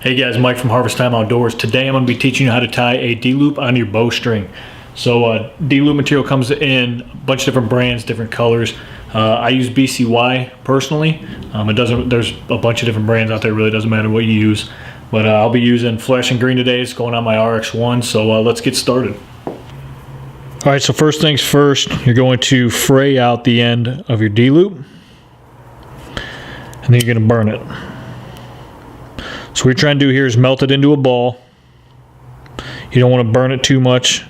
Hey guys, Mike from Harvest Time Outdoors. Today I'm going to be teaching you how to tie a D-loop on your bowstring. So D-loop material comes in a bunch of different brands, different colors. I use BCY personally. There's a bunch of different brands out there. It really doesn't matter what you use. But I'll be using Flashing Green today. It's going on my RX1. So let's get started. All right, so first things first, you're going to fray out the end of your D-loop. And then you're going to burn it. So what you're trying to do here is melt it into a ball. You don't want to burn it too much,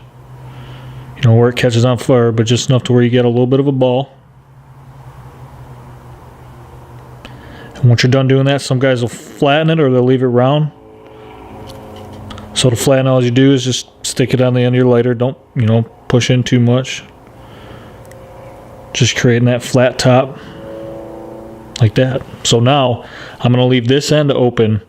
where it catches on fire, but just enough to where you get a little bit of a ball. And once you're done doing that, some guys will flatten it or they'll leave it round. So to flatten, all you do is just stick it on the end of your lighter. Don't, push in too much. Just creating that flat top like that. So now I'm going to leave this end open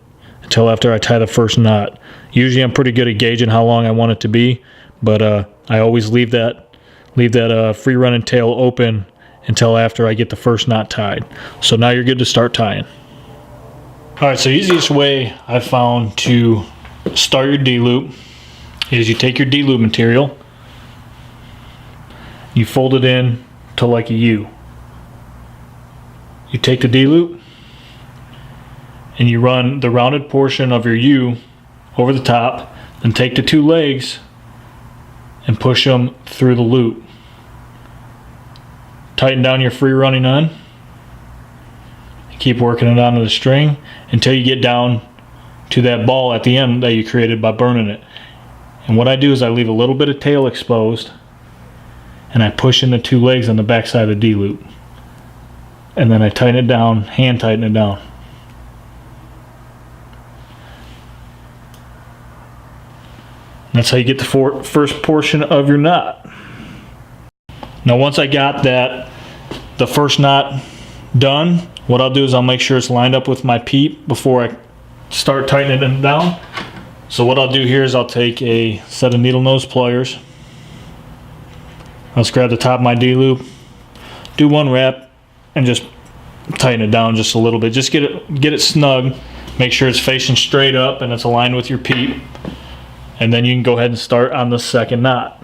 until after I tie the first knot. Usually I'm pretty good at gauging how long I want it to be, but I always leave that free running tail open until after I get the first knot tied. So now you're good to start tying. Alright, so the easiest way I've found to start your D-loop is you take your D-loop material, you fold it in to like a U. You take the D-loop and you run the rounded portion of your U over the top, then take the two legs and push them through the loop. Tighten down your free running end. Keep working it onto the string until you get down to that ball at the end that you created by burning it. And what I do is I leave a little bit of tail exposed and I push in the two legs on the back side of the D-loop. And then I tighten it down, hand tighten it down. That's how you get the first portion of your knot. Now once I got the first knot done, what I'll do is I'll make sure it's lined up with my peep before I start tightening it down. So what I'll do here is I'll take a set of needle nose pliers. I'll just grab the top of my D-loop, do one wrap, and just tighten it down just a little bit. Just get it snug. Make sure it's facing straight up and it's aligned with your peep. And then you can go ahead and start on the second knot.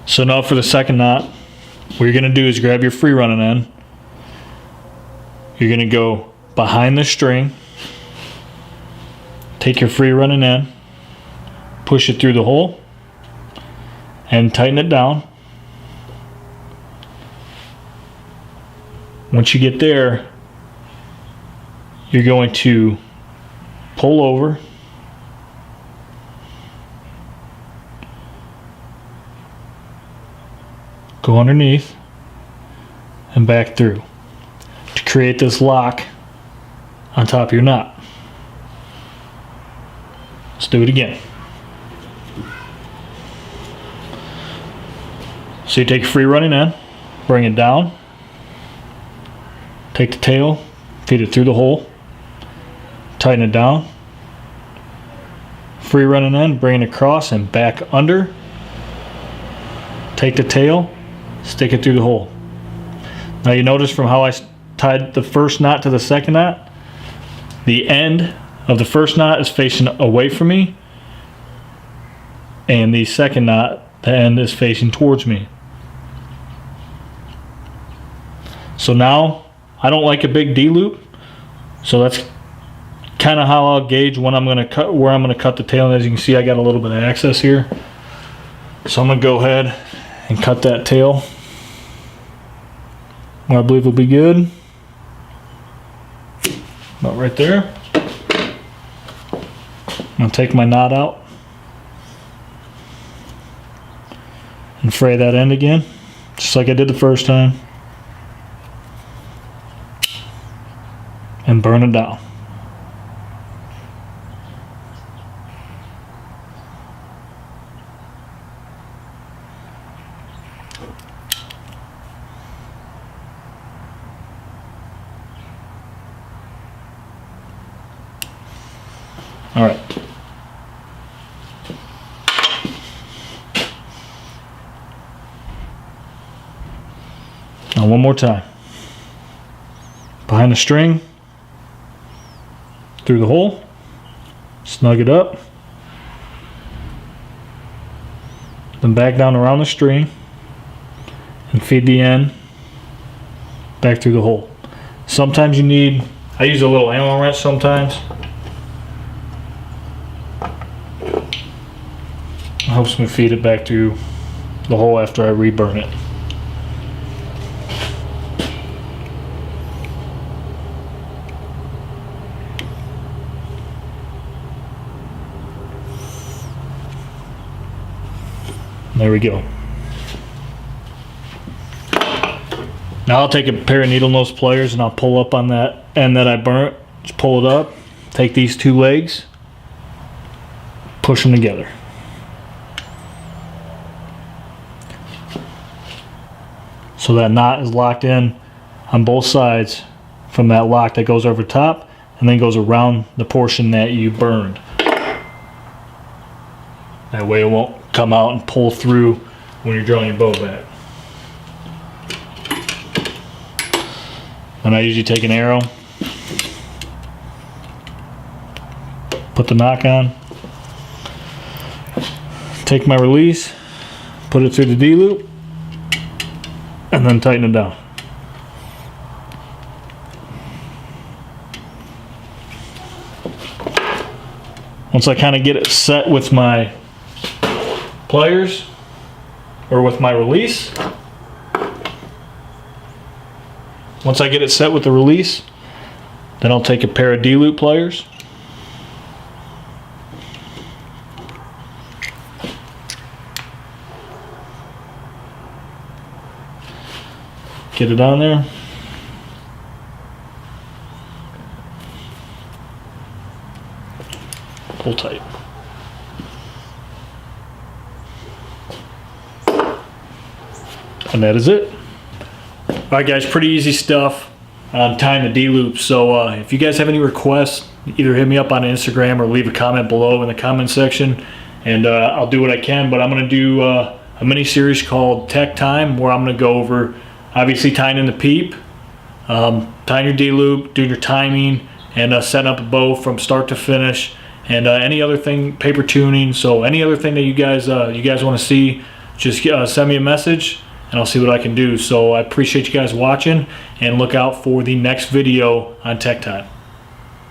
So now for the second knot, what you're going to do is grab your free running end. You're going to go behind the string, take your free running end, push it through the hole, and tighten it down. Once you get there, you're going to pull over, go underneath, and back through to create this lock on top of your knot. Let's do it again. So you take a free running end, bring it down, take the tail, feed it through the hole, tighten it down, free running end, bring it across and back under, take the tail, stick it through the hole. Now you notice from how I tied the first knot to the second knot, the end of the first knot is facing away from me, and the second knot, the end is facing towards me. So now I don't like a big D-loop, so that's kind of how I'll gauge when I'm going to cut, where I'm going to cut the tail. And as you can see, I got a little bit of access here, so I'm going to go ahead and cut that tail where I believe will be good, about right there. I'm going to take my knot out and fray that end again, just like I did the first time, and burn it down. All right. Now one more time. Behind the string, through the hole, snug it up, then back down around the string and feed the end back through the hole. Sometimes you need, I use a little Allen wrench sometimes. It helps me feed it back through the hole after I reburn it. There we go. Now I'll take a pair of needle nose pliers and I'll pull up on that end that I burnt. Just pull it up, take these two legs, push them together. So that knot is locked in on both sides from that lock that goes over top and then goes around the portion that you burned. That way it won't come out and pull through when you're drawing your bow back. And I usually take an arrow, put the nock on, take my release, put it through the D-loop, and then tighten it down. Once I kind of get it set with my pliers or with my release, once I get it set with the release, then I'll take a pair of D-loop pliers, get it on there, pull tight. And that is it. Alright guys, pretty easy stuff on tying the D-loop. So if you guys have any requests, either hit me up on Instagram or leave a comment below in the comment section, and I'll do what I can. But I'm going to do a mini series called Tech Time, where I'm going to go over obviously tying in the peep, tying your D-loop, doing your timing, and setting up a bow from start to finish, and any other thing, paper tuning. So any other thing that you guys want to see, just send me a message and I'll see what I can do. So I appreciate you guys watching, and look out for the next video on Tech Time.